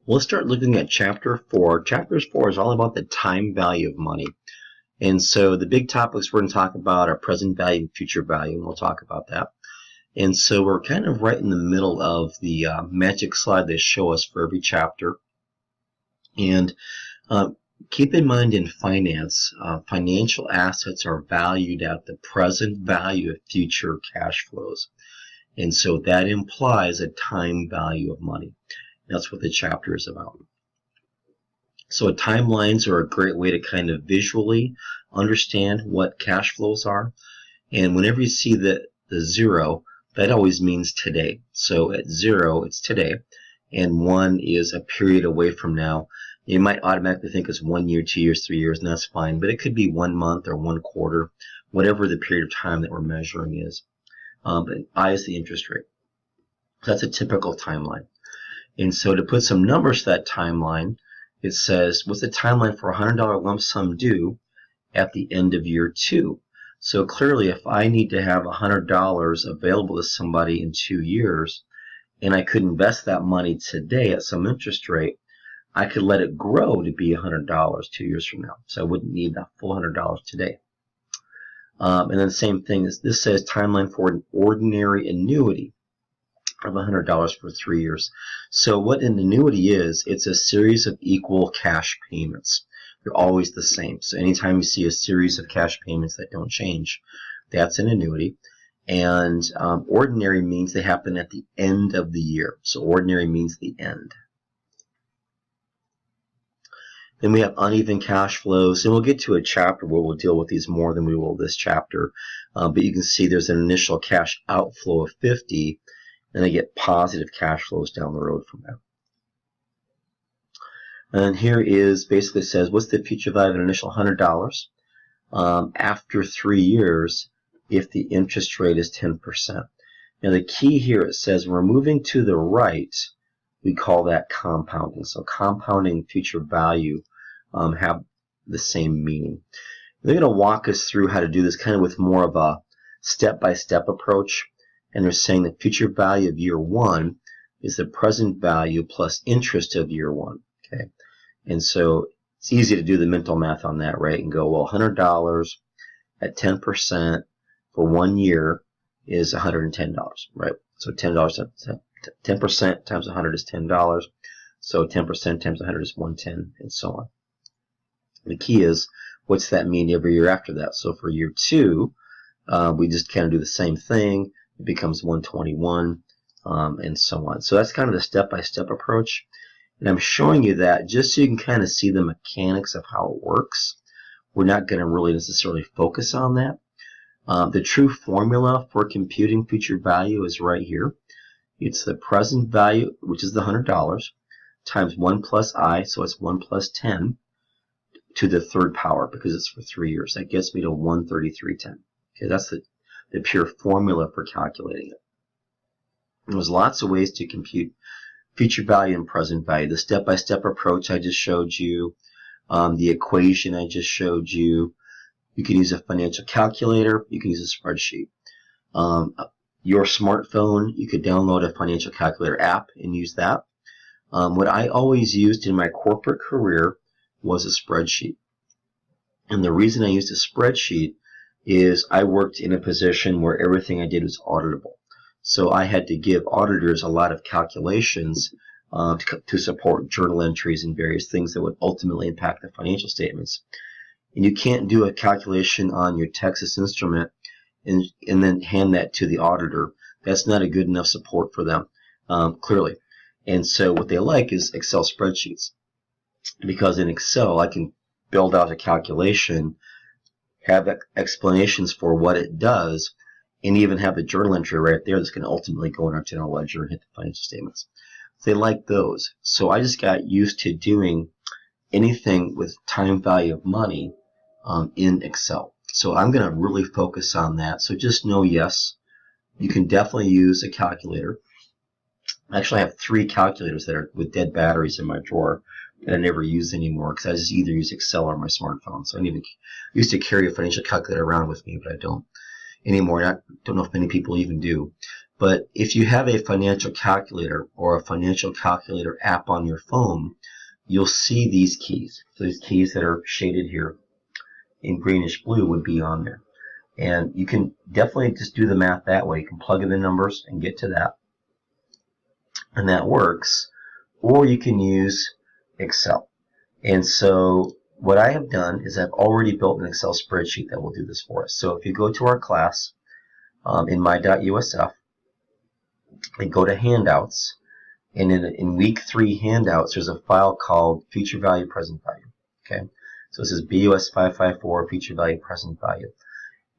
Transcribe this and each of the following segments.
We'll start looking at Chapter 4. Chapter 4 is all about the time value of money. And so the big topics we're going to talk about are present value and future value, and we'll talk about that. And so we're kind of right in the middle of the magic slide they show us for every chapter. And keep in mind in finance, financial assets are valued at the present value of future cash flows. And so that implies a time value of money. That's what the chapter is about. So timelines are a great way to kind of visually understand what cash flows are. And whenever you see the zero, that always means today. So at 0, it's today, and 1 is a period away from now. You might automatically think it's 1 year, 2 years, 3 years, and that's fine, but it could be 1 month or 1 quarter, whatever the period of time that we're measuring is. And I is the interest rate. So that's a typical timeline. And so to put some numbers to that timeline, it says, what's the timeline for a $100 lump sum due at the end of year 2? So clearly, if I need to have $100 available to somebody in 2 years, and I could invest that money today at some interest rate, I could let it grow to be $100 2 years from now. So I wouldn't need that full $100 today. And then the same thing, this says timeline for an ordinary annuity of $100 for 3 years. So what an annuity is, it's a series of equal cash payments. They're always the same. So anytime you see a series of cash payments that don't change, that's an annuity. And ordinary means they happen at the end of the year. So ordinary means the end. Then we have uneven cash flows, and we'll get to a chapter where we'll deal with these more than we will this chapter. But you can see there's an initial cash outflow of 50, and they get positive cash flows down the road from that. And here is basically says, what's the future value of an initial $100 after 3 years if the interest rate is 10%? Now the key here, it says we're moving to the right, we call that compounding. So compounding and future value have the same meaning. They're going to walk us through how to do this kind of with more of a step-by-step approach. And they're saying the future value of year 1 is the present value plus interest of year 1. Okay, and so it's easy to do the mental math on that, right? And go, well, $100 at 10% for 1 year is $110, right? So $10, 10% times 100 is $10. So 10% times 100 is 110, and so on. The key is, what's that mean every year after that? So for year 2, we just kind of do the same thing. It becomes 121, and so on. So that's kind of the step-by-step approach. And I'm showing you that just so you can kind of see the mechanics of how it works. We're not going to really necessarily focus on that. The true formula for computing future value is right here. It's the present value, which is the $100, times 1 plus I, so it's 1 plus 10, to the 3rd power, because it's for 3 years. That gets me to 133.10. Okay, that's the pure formula for calculating it. There's lots of ways to compute future value and present value. The step-by-step approach I just showed you, the equation I just showed you. You can use a financial calculator. You can use a spreadsheet. Your smartphone, you could download a financial calculator app and use that. What I always used in my corporate career was a spreadsheet. And the reason I used a spreadsheet is I worked in a position where everything I did was auditable. So I had to give auditors a lot of calculations to support journal entries and various things that would ultimately impact the financial statements. And you can't do a calculation on your Texas Instrument and then hand that to the auditor. That's not a good enough support for them, clearly. And so what they like is Excel spreadsheets. Because in Excel, I can build out a calculation, have explanations for what it does, and even have the journal entry right there that's going to ultimately go in our general ledger and hit the financial statements. They like those. So I just got used to doing anything with time value of money in Excel. So I'm going to really focus on that. So just know, yes, you can definitely use a calculator. Actually, I have 3 calculators that are with dead batteries in my drawer that I never use anymore because I just either use Excel or my smartphone. So I used to carry a financial calculator around with me, but I don't anymore. I don't know if many people even do. But if you have a financial calculator or a financial calculator app on your phone, you'll see these keys. So these keys that are shaded here in greenish blue would be on there. And you can definitely just do the math that way. You can plug in the numbers and get to that. And that works. Or you can use Excel. And so what I have done is I've already built an Excel spreadsheet that will do this for us. So if you go to our class in my.usf and go to handouts, and in week 3 handouts, there's a file called future value, present value. Okay, so this is BUS 554 future value, present value.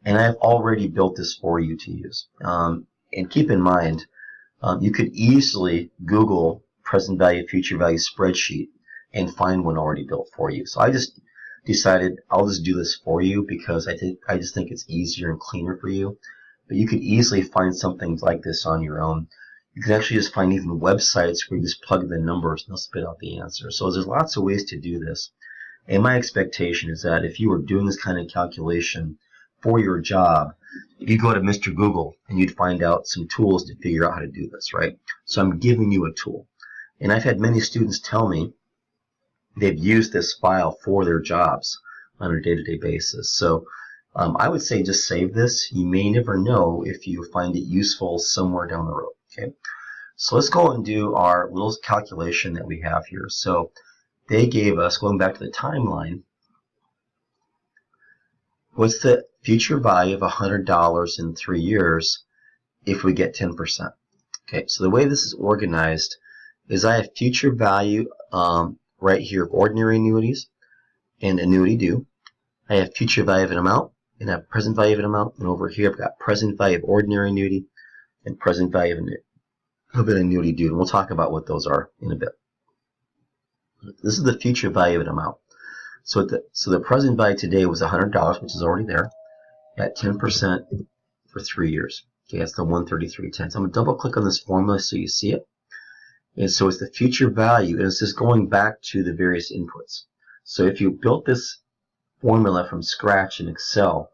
And I've already built this for you to use. And keep in mind, you could easily Google present value, future value spreadsheet and find one already built for you. So I just decided I'll just do this for you because I just think it's easier and cleaner for you. But you could easily find something like this on your own. You can actually just find even websites where you just plug in the numbers and they'll spit out the answer. So there's lots of ways to do this. And my expectation is that if you were doing this kind of calculation for your job, you go to Mr. Google and you'd find out some tools to figure out how to do this, right? So I'm giving you a tool. And I've had many students tell me they've used this file for their jobs on a day-to-day basis. So I would say just save this. You may never know if you find it useful somewhere down the road. Okay, so let's go and do our little calculation that we have here. So they gave us, going back to the timeline, what's the future value of $100 in 3 years if we get 10%? Okay, so the way this is organized is I have future value right here of ordinary annuities and annuity due. I have future value of an amount, and I have present value of an amount, and over here I've got present value of ordinary annuity and present value of an annuity due, and we'll talk about what those are in a bit. This is the future value of an amount. So the present value today was $100, which is already there, at 10% for 3 years. Okay, that's the 133.10. So I'm going to double click on this formula so you see it. And so it's the future value, and it's just going back to the various inputs. So if you built this formula from scratch in Excel,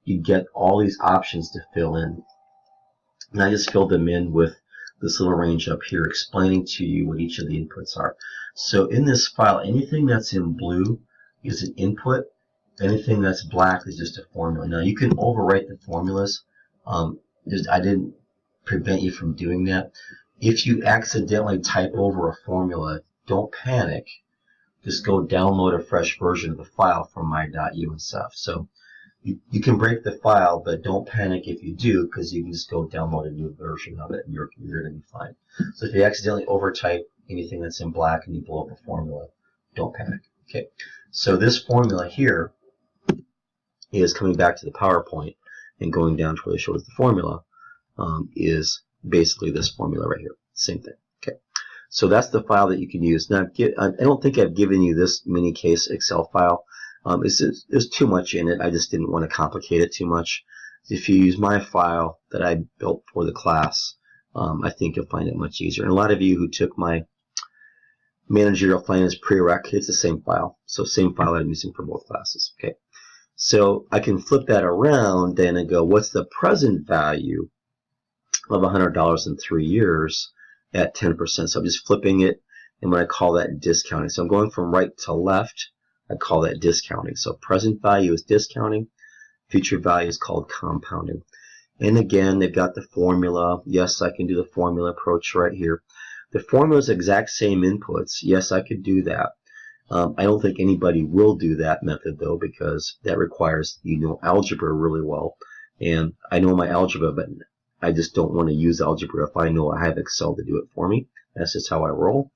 you get all these options to fill in. And I just filled them in with this little range up here explaining to you what each of the inputs are. So in this file, anything that's in blue is an input. Anything that's black is just a formula. Now you can overwrite the formulas. I didn't prevent you from doing that. If you accidentally type over a formula, don't panic. Just go download a fresh version of the file from my.usf. So you can break the file, but don't panic if you do, because you can just go download a new version of it and you're going to be fine. So if you accidentally overtype anything that's in black and you blow up a formula, don't panic. Okay. So this formula here is coming back to the PowerPoint and going down to where it shows the formula is basically this formula right here. Same thing. Okay. So that's the file that you can use. Now, I don't think I've given you this mini case Excel file. There's too much in it. I just didn't want to complicate it too much. If you use my file that I built for the class, I think you'll find it much easier. And a lot of you who took my managerial finance prereq, it's the same file. So same file I'm using for both classes. Okay. So I can flip that around then and go, what's the present value of $100 in 3 years at 10%? So I'm just flipping it, and when I call that discounting. So I'm going from right to left. I call that discounting. So present value is discounting. Future value is called compounding. And again, they've got the formula. Yes, I can do the formula approach right here. The formula is exact same inputs. Yes, I could do that. I don't think anybody will do that method, though, because that requires you know algebra really well. And I know my algebra, but I just don't want to use algebra if I know I have Excel to do it for me. That's just how I roll.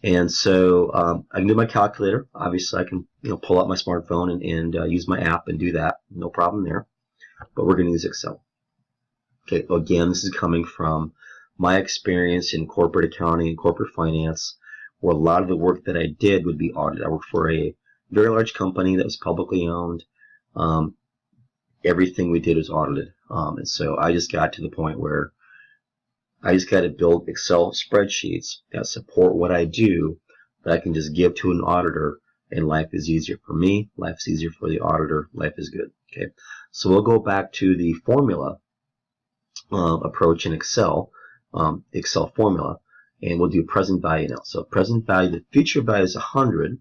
And so I can do my calculator. Obviously, I can pull out my smartphone and use my app and do that. No problem there. But we're going to use Excel. Okay. Again, this is coming from my experience in corporate accounting and corporate finance, where a lot of the work that I did would be audited. I worked for a very large company that was publicly owned. Everything we did was audited. And so I just got to the point where I just got to build Excel spreadsheets that support what I do, that I can just give to an auditor, and life is easier for me, life is easier for the auditor, life is good. Okay, so we'll go back to the formula approach in Excel, Excel formula, and we'll do present value now. So present value, the future value is 100,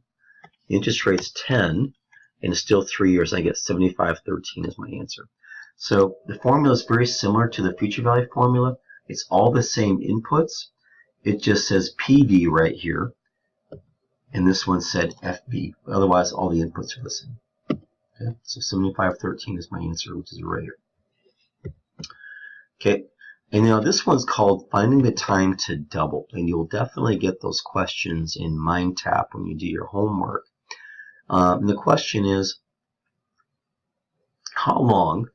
interest rate's 10, and it's still 3 years. I get 75.13 is my answer. So the formula is very similar to the future value formula. It's all the same inputs. It just says PV right here, and this one said FV. Otherwise, all the inputs are the same. Okay, so 75.13 is my answer, which is right here. Okay, and now this one's called finding the time to double, and you'll definitely get those questions in MindTap when you do your homework. And the question is, how long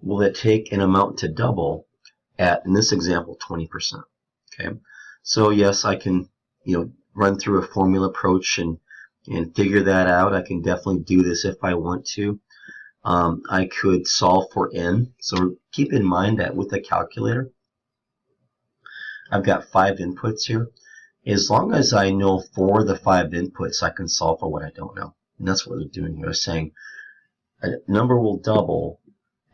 will it take an amount to double at, in this example, 20%? Okay, so yes, I can, run through a formula approach and figure that out. I can definitely do this if I want to. I could solve for n. So keep in mind that with the calculator, I've got 5 inputs here. As long as I know 4 of the 5 inputs, I can solve for what I don't know. And that's what they're doing here. They're saying a number will double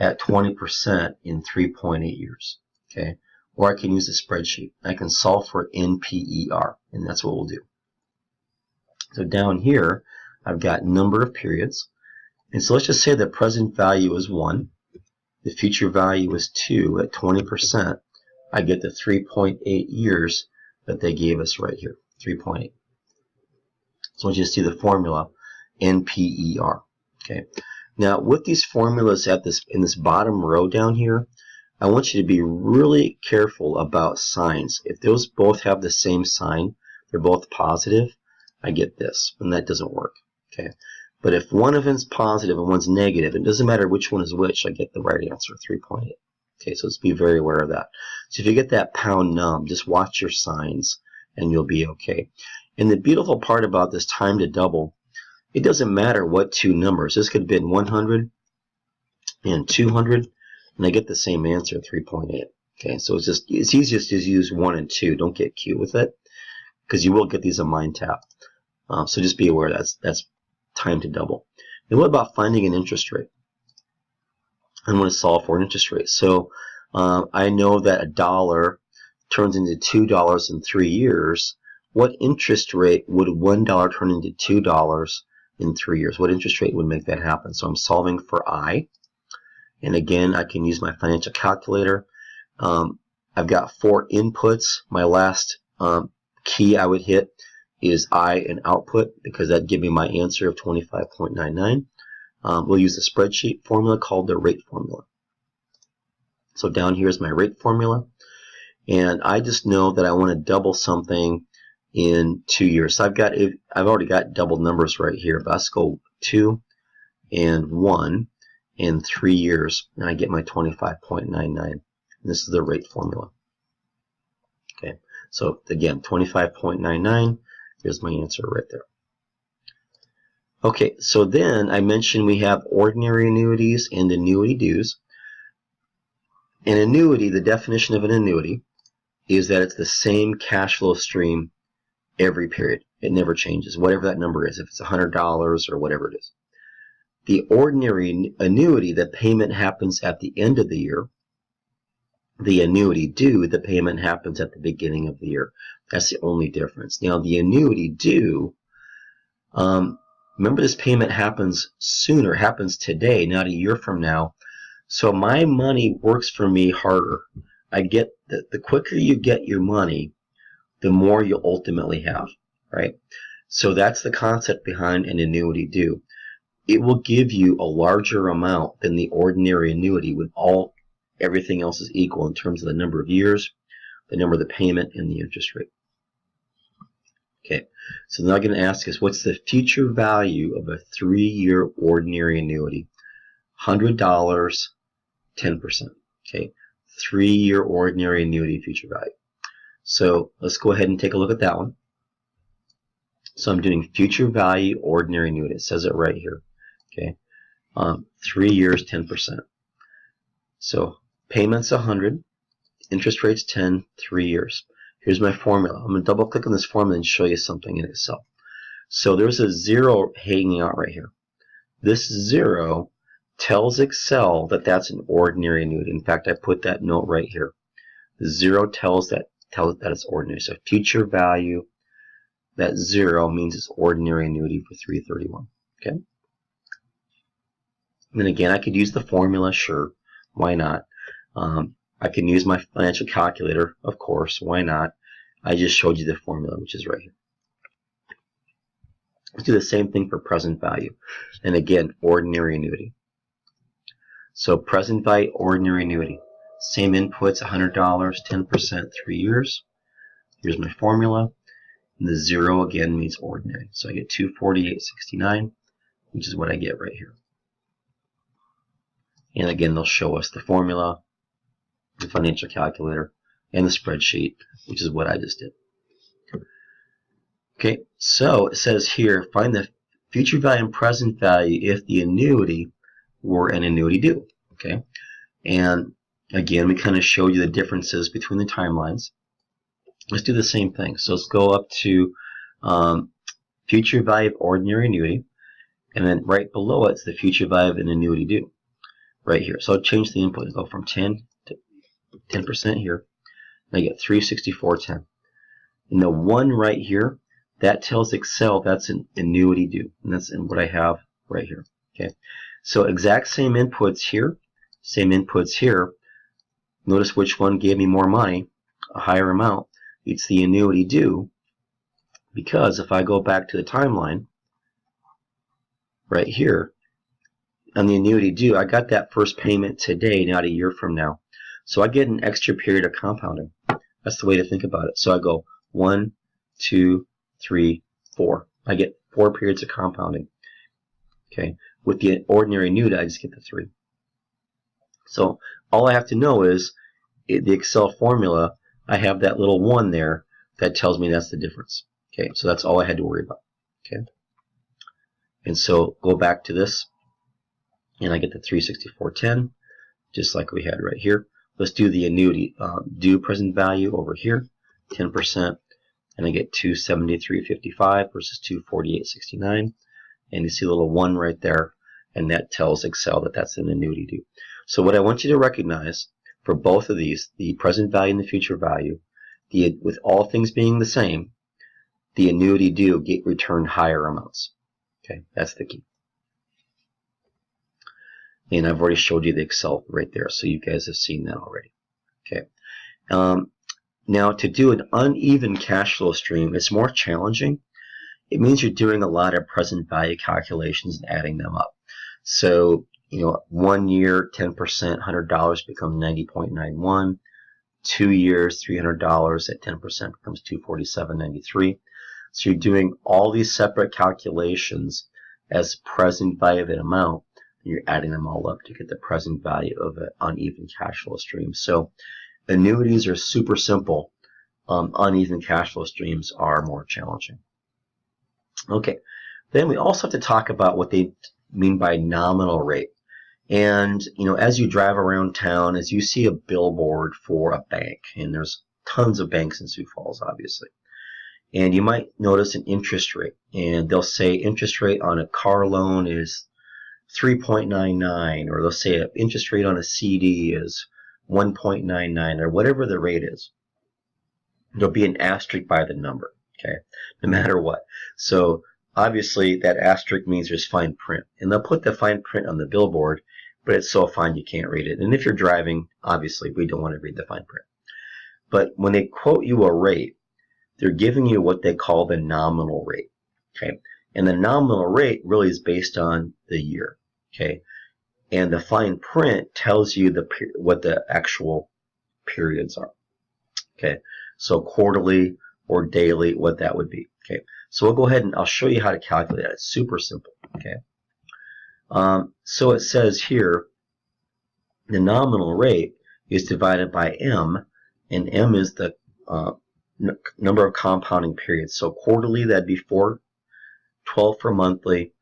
at 20% in 3.8 years. Okay, or I can use a spreadsheet. I can solve for NPER, and that's what we'll do. So down here, I've got number of periods. And so let's just say the present value is 1. The future value is 2 at 20%. I get the 3.8 years that they gave us right here, 3.8. So we'll just do the formula, NPER. Okay. Now with these formulas in this bottom row down here, I want you to be really careful about signs. If those both have the same sign, they're both positive, I get this, and that doesn't work. Okay. But if one of them is positive and one's negative, it doesn't matter which one is which, I get the right answer, 3.8. Okay, so let's be very aware of that. So if you get that pound num, just watch your signs and you'll be okay. And the beautiful part about this time to double, it doesn't matter what 2 numbers. This could have been 100 and 200, and I get the same answer, 3.8. Okay, so it's easiest to use 1 and 2. Don't get cute with it, because you will get these in MindTap. So just be aware that's time to double. And what about finding an interest rate? I'm going to solve for an interest rate. So I know that $1 turns into $2 in 3 years. What interest rate would $1 turn into $2 in 3 years? What interest rate would make that happen? So I'm solving for I. And again, I can use my financial calculator. I've got 4 inputs. My last key I would hit is I and output, because that'd give me my answer of 25.99. We'll use a spreadsheet formula called the rate formula. So down here is my rate formula, and I just know that I want to double something in 2 years. So I've already got double numbers right here, but let's go 2 and 1 in 3 years, and I get my 25.99. This is the rate formula. Okay, so again, 25.99. Here's my answer right there. Okay, so then I mentioned we have ordinary annuities and annuity dues. An annuity, the definition of an annuity is that it's the same cash flow stream every period. It never changes, whatever that number is, if it's $100 or whatever it is. The ordinary annuity, the payment happens at the end of the year. The annuity due, the payment happens at the beginning of the year. That's the only difference. Now, the annuity due, remember, this payment happens sooner, happens today, not a year from now. So my money works for me harder. I get the quicker you get your money, the more you'll ultimately have, right? So that's the concept behind an annuity due. It will give you a larger amount than the ordinary annuity when everything else is equal in terms of the number of years, the number of the payment, and the interest rate. Okay, so now I'm going to ask us, what's the future value of a 3-year ordinary annuity? $100, 10%. Okay, 3-year ordinary annuity future value. So let's go ahead and take a look at that one. So I'm doing future value ordinary annuity. It says it right here. Okay, 3 years, 10%. So payments 100, interest rates 10, 3 years. Here's my formula. I'm going to double click on this formula and show you something in Excel. So there's a 0 hanging out right here. This 0 tells Excel that that's an ordinary annuity. In fact, I put that note right here. The 0 tells that it's ordinary. So future value, that 0 means it's ordinary annuity for 331. Okay. And then again, I could use the formula, sure. Why not? I can use my financial calculator, of course. Why not? I just showed you the formula, which is right here. Let's do the same thing for present value. And again, ordinary annuity. So present value, ordinary annuity. Same inputs, $100, 10%, 3 years. Here's my formula. And the 0 again means ordinary. So I get 248.69, which is what I get right here. And again, they'll show us the formula, the financial calculator, and the spreadsheet, which is what I just did. Okay, so it says here, find the future value and present value if the annuity were an annuity due. Okay, and again, we kind of showed you the differences between the timelines. Let's do the same thing. So let's go up to future value of ordinary annuity, and then right below it's the future value of an annuity due, right here. So I'll change the input and go from 10 to 10% here, and I get 364.10. And the 1 right here, that tells Excel that's an annuity due, and that's what I have right here. Okay, so exact same inputs here, same inputs here. Notice which one gave me more money, a higher amount. It's the annuity due, because if I go back to the timeline right here, on the annuity due, I got that first payment today, not a year from now. So I get an extra period of compounding. That's the way to think about it. So I go 1, 2, 3, 4. I get 4 periods of compounding. Okay, with the ordinary annuity, I just get the 3. So all I have to know is the Excel formula. I have that little 1 there that tells me that's the difference. Okay, so that's all I had to worry about. Okay, and so go back to this, and I get the 364.10, just like we had right here. Let's do the annuity due present value over here, 10%. And I get 273.55 versus 248.69, and you see a little 1 right there, and that tells Excel that that's an annuity due. So what I want you to recognize for both of these, the present value and the future value, with all things being the same, the annuity due get returned higher amounts. Okay, that's the key. And I've already showed you the Excel right there, so you guys have seen that already. Okay. Now, to do an uneven cash flow stream, it's more challenging. It means you're doing a lot of present value calculations and adding them up. So, 1 year, 10%, $100 becomes 90.91. 2 years, $300 at 10% becomes 247.93. So you're doing all these separate calculations as present value of an amount, and you're adding them all up to get the present value of an uneven cash flow stream. So annuities are super simple. Uneven cash flow streams are more challenging. Okay, then we also have to talk about what they mean by nominal rate. And as you drive around town, as you see a billboard for a bank, and there's tons of banks in Sioux Falls, obviously, and you might notice an interest rate, and they'll say interest rate on a car loan is 3.99, or they'll say an interest rate on a CD is 1.99, or whatever the rate is. There'll be an asterisk by the number, okay, no matter what. So obviously that asterisk means there's fine print, and they'll put the fine print on the billboard, but it's so fine you can't read it. And if you're driving, obviously we don't want to read the fine print. But when they quote you a rate, they're giving you what they call the nominal rate, okay? And the nominal rate really is based on the year, okay? And the fine print tells you what the actual periods are, okay? So quarterly or daily, what that would be, okay? So we'll go ahead and I'll show you how to calculate that. It's super simple, okay? So it says here, the nominal rate is divided by M, and M is the number of compounding periods. So quarterly, that'd be 4, 12 for monthly,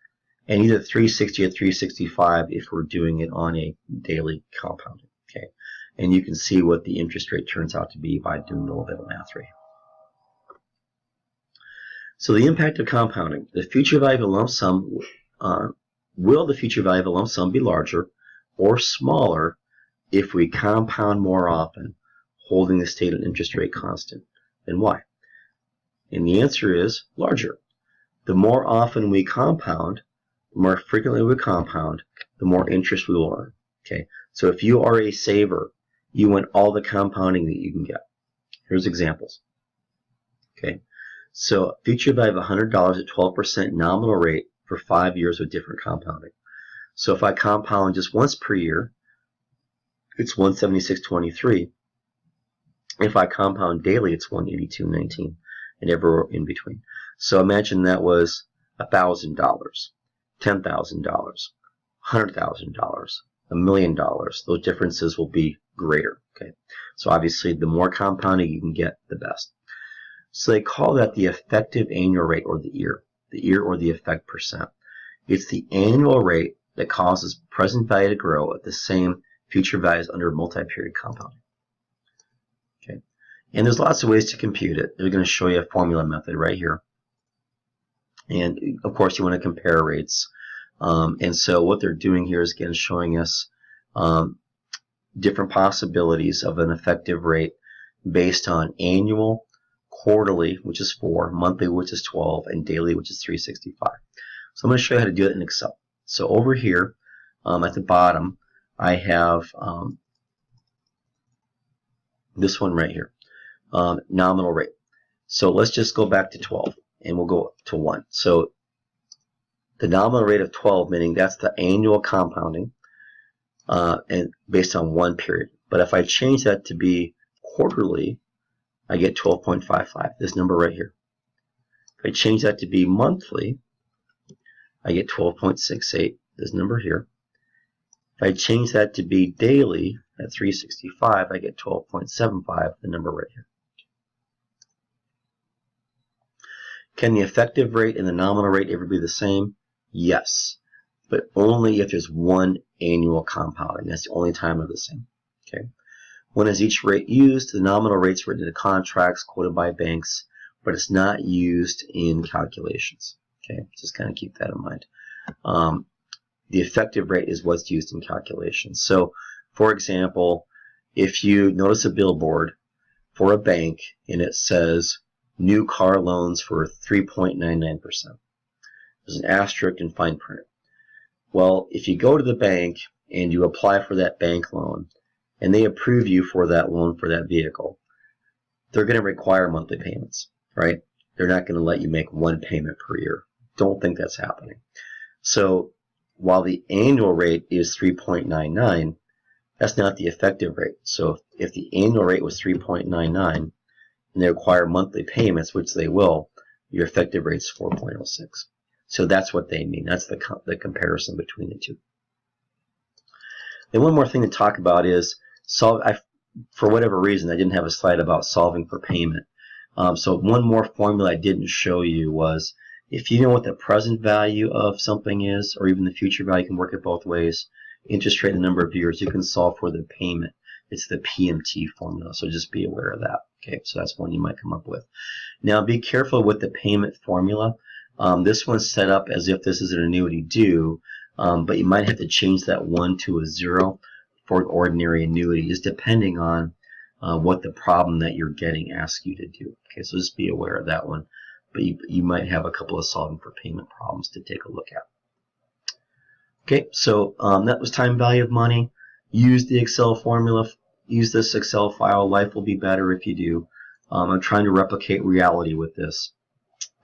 and either 360 or 365 if we're doing it on a daily compounding, okay? And you can see what the interest rate turns out to be by doing a little bit of math right here. So the impact of compounding. The future value of a lump sum will the future value of a lump sum be larger or smaller if we compound more often, holding the stated interest rate constant? And why? And the answer is larger. The more often we compound, the more frequently we compound, the more interest we will earn. Okay, so if you are a saver, you want all the compounding that you can get. Here's examples. Okay, so future value of $100 at 12% nominal rate for 5 years with different compounding. So if I compound just once per year, it's 176.23. If I compound daily, it's 182.19, and everywhere in between. So imagine that was $1,000, $10,000, $100,000, $1 million. Those differences will be greater. Okay, so obviously the more compounding you can get, the best. So they call that the effective annual rate, or the EAR or the effect percent. It's the annual rate that causes present value to grow at the same future values under multi-period compounding. Okay, and there's lots of ways to compute it. They're going to show you a formula method right here. And of course you want to compare rates. And so what they're doing here is again showing us different possibilities of an effective rate based on annual, quarterly, which is 4, monthly, which is 12, and daily, which is 365. So I'm going to show you how to do it in Excel. So over here at the bottom, I have this one right here, nominal rate. So let's just go back to 12, and we'll go to 1. So the nominal rate of 12, meaning that's the annual compounding, and based on 1 period. But if I change that to be quarterly, I get 12.55, this number right here. If I change that to be monthly, I get 12.68, this number here. If I change that to be daily at 365, I get 12.75, the number right here. Can the effective rate and the nominal rate ever be the same? Yes, but only if there's one annual compounding. That's the only time they're the same. Okay. When is each rate used? The nominal rate's written into contracts quoted by banks, but it's not used in calculations. Okay, just kind of keep that in mind. The effective rate is what's used in calculations. So, for example, if you notice a billboard for a bank and it says new car loans for 3.99%, there's an asterisk in fine print. Well, if you go to the bank and you apply for that bank loan, and they approve you for that loan for that vehicle, they're going to require monthly payments, right? They're not going to let you make one payment per year. Don't think that's happening. So while the annual rate is 3.99, that's not the effective rate. So if the annual rate was 3.99 and they require monthly payments, which they will, your effective rate is 4.06. So that's what they mean. That's the comparison between the two. And one more thing to talk about is for whatever reason, I didn't have a slide about solving for payment. So one more formula I didn't show you was, if you know what the present value of something is, or even the future value, you can work it both ways. Interest rate, the number of years, you can solve for the payment. It's the PMT formula, so just be aware of that. Okay, so that's one you might come up with. Now be careful with the payment formula. This one's set up as if this is an annuity due, but you might have to change that 1 to a 0 for an ordinary annuity, just depending on what the problem that you're getting asks you to do. Okay, so just be aware of that one. But you might have a couple of solving for payment problems to take a look at. Okay, so that was time value of money. Use the Excel formula. Use this Excel file. Life will be better if you do. I'm trying to replicate reality with this.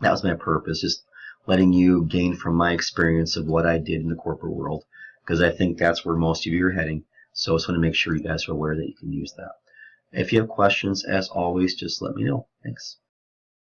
That was my purpose, just letting you gain from my experience of what I did in the corporate world, because I think that's where most of you are heading. So I just want to make sure you guys are aware that you can use that. If you have questions, as always, just let me know. Thanks.